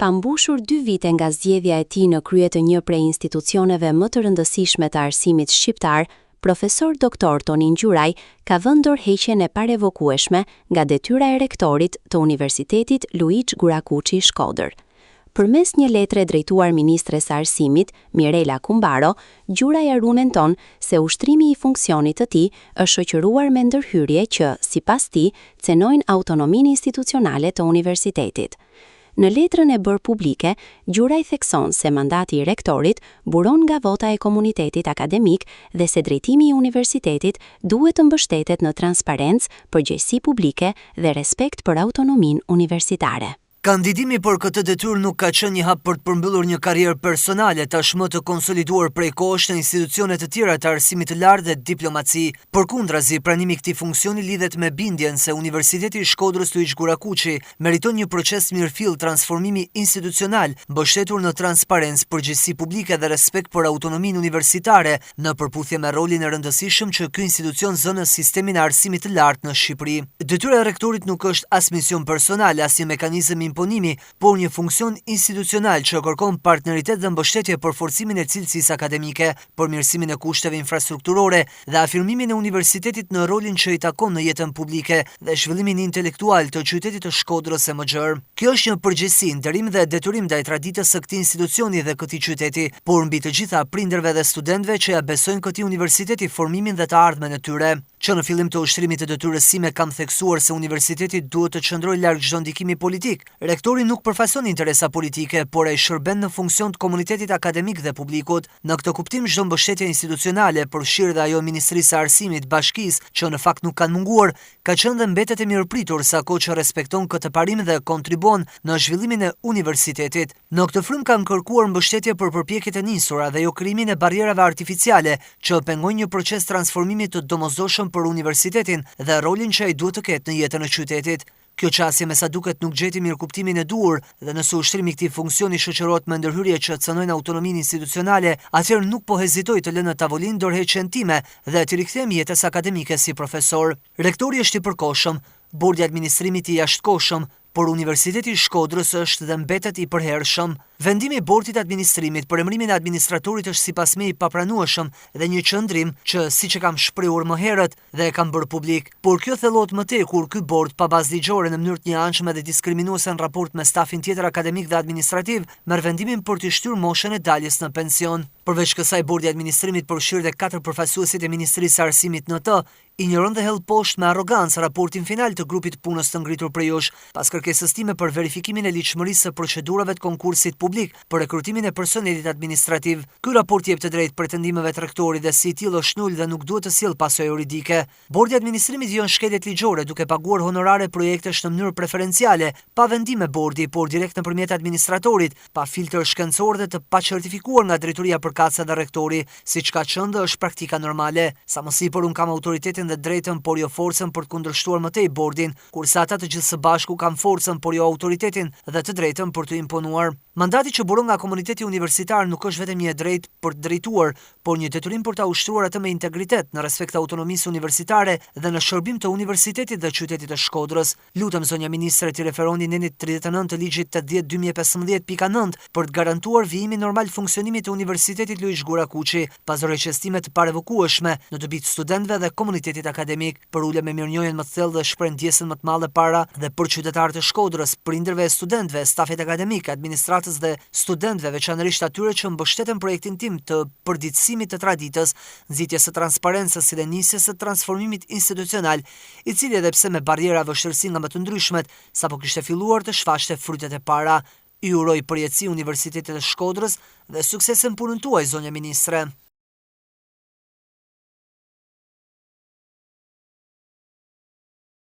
pa mbushur 2 vite nga zgjedhja e tij në krye të një prej institucioneve më të rëndësishme të arsimit shqiptar, profesor doktor Tonin Gjuraj ka vënë dorëheqjen e parevokueshme nga detyra e rektorit të Universitetit Luiç Gurakuçi Shkodër. Përmes një letre drejtuar ministres së arsimit, Mirela Kumbaro, Gjuraj argumenton se ushtrimi i funksionit të tij është shoqëruar me ndërhyrje që, sipas tij, cenojnë autonominë institucionale të universitetit. Në letrën e bërë publike, Gjuraj thekson se mandati i rektorit buron nga vota e komunitetit akademik dhe se drejtimi i universitetit duhet të mbështetet në transparencë, përgjegjësi publike dhe respekt për autonominë universitare. Kandidimi për këtë detyrë nuk ka qenë një hap për të përmbyllur një karrierë personale, tashmë të konsoliduar prej kohësh në institucione të tjera të arsimit të lartë dhe diplomaci. Përkundrazi, pranimi i këtij funksioni lidhet me bindjen se Universiteti i Shkodrës Luiç Gurakuçi meriton një proces mirëfill transformimi institucional, mbështetur në transparencë, përgjegjësi publike dhe respekt për autonominë universitare, në përputhje me rolin e rëndësishëm që ky institucion zën në sistemin e arsimit të lartë në Shqipëri. Detyra e rektorit nuk është as mision personal, as një mekanizëm imponimi, por një funksion institucional që kërkon partneritet dhe mbështetje për forcimin e cilësisë akademike, përmirësimin e kushteve infrastrukturore dhe afirmimin e universitetit në rolin që i takon në jetën publike dhe zhvillimin intelektual të qytetit të Shkodrës e më gjerë. Kjo është një përgjegjësi, nderim dhe detyrim ndaj traditës së këtij institucioni dhe këtij qyteti, por mbi të gjitha prindërve dhe studentëve që ja besojnë këtij universiteti formimin dhe të ardhmen e tyre. Që në fillim të ushtrimit të detyrës sime kam theksuar se universiteti duhet të qëndrojë larg çdo ndikimi politik. Rektori nuk përfaqëson interesa politike, por ai shërben në funksion të komunitetit akademik dhe publikut. Në këtë kuptim, çdo mbështetje institucionale, përfshirë dhe ajo e Ministrisë së Arsimit, Bashkisë, që në fakt nuk kanë munguar, ka qenë dhe mbetet e mirëpritur sako që respekton këtë parim dhe kontribuon në zhvillimin e universitetit. Në këtë frymë kanë kërkuar mbështetje për përpjekjet e nisura dhe jo krijimin e barrierave artificiale që pengojnë një proces transformimi të domosdoshëm për universitetin dhe rolin që ai duhet të ketë në jetën e qytetit. Kjo qasje me sa duket nuk gjeti mirë kuptimin e duhur dhe nëse ushtrimi i këtij funksioni shoqërohet me ndërhyrje që cënojnë autonominë institucionale, atëherë nuk po hezitoj të lë në tavolinë dorëheqjen time dhe të rikthem jetës akademike si profesor. Rektori është i përkohshëm, bordi i administrimit i jashtëkohshëm, por Universiteti i Shkodrës është dhe mbetet i përhershëm. Vendimi i bordit administrimit për emërimin e administratorit është sipas me i papranueshëm dhe një qëndrim që siç e kam shprehur më herët dhe e kam bërë publik, por kjo thellohet më tej kur ky bord pa bazë ligjore në mënyrë të njëanshme dhe diskriminuese në raport me stafin tjetër akademik dhe administrativ merr vendimin për të shtyr moshën e daljes në pension. Përveç kësaj, bordi i administrimit përfshirë dhe 4 përfaqësuesit e Ministrisë së Arsimit në të, injoron dhe hell poshtë me arrogancë raportin final të grupit punës të ngritur prej jush, pas kërkesës time për verifikimin e ligjshmërisë së procedurave të konkursit publik për rekrutimin e personelit administrativ. Ky raport jep të drejtë pretendimeve të rektorit dhe si i tillë është nul dhe nuk duhet të sjellë pasojë juridike. Bordi i administrimit vjon shkeljet ligjore duke paguar honorare projektesh në mënyrë preferenciale, pa vendim me bordi, por direkt nëpërmjet administratorit, pa filtr shkencor dhe të pacertifikuar nga drejtoria përkatëse dhe rektori, siç ka qenë dhe është praktika normale. Sa më sipër un kam autoritetin dhe drejtën, por jo forcën për të kundërshtuar më tej bordin, kurse ata të gjithë së bashku kanë forcën, por jo autoritetin dhe të drejtën për të imponuar. Mandati që buron nga komuniteti universitar nuk është vetëm një drejt për të drejtuar, por një detyrim për ta ushtruar atë me integritet, në respekt të autonomisë universitare dhe në shërbim të universitetit dhe qytetit të Shkodrës. Lutem zonja ministre t'i referoni nenit 39 të ligjit 80/2015.9 për të garantuar vijimin normal funksionimit të Universitetit Luiç Gurakuçi, pas rrëqestime të parevokueshme në dobi të studentëve dhe komunitetit akademik, për ulje me mirënjohjen më të thellë dhe shpreh ndjesën më të madhe para dhe për qytetarët e Shkodrës, prindërve e studentëve, stafit akademik, administratës dhe studentëve, veçanërisht atyre që mbështeten projektin tim të përditësimit të traditës, nxitjes së transparencës si dhe nisjes së transformimit institucional, i cili edhe pse me barriera vështirësi nga më të ndryshmet, sapo kishte filluar të shfaqte frytet e para. Ju uroj përjetësi Universitetit të Shkodrës dhe sukses në punën tuaj, zonja ministre.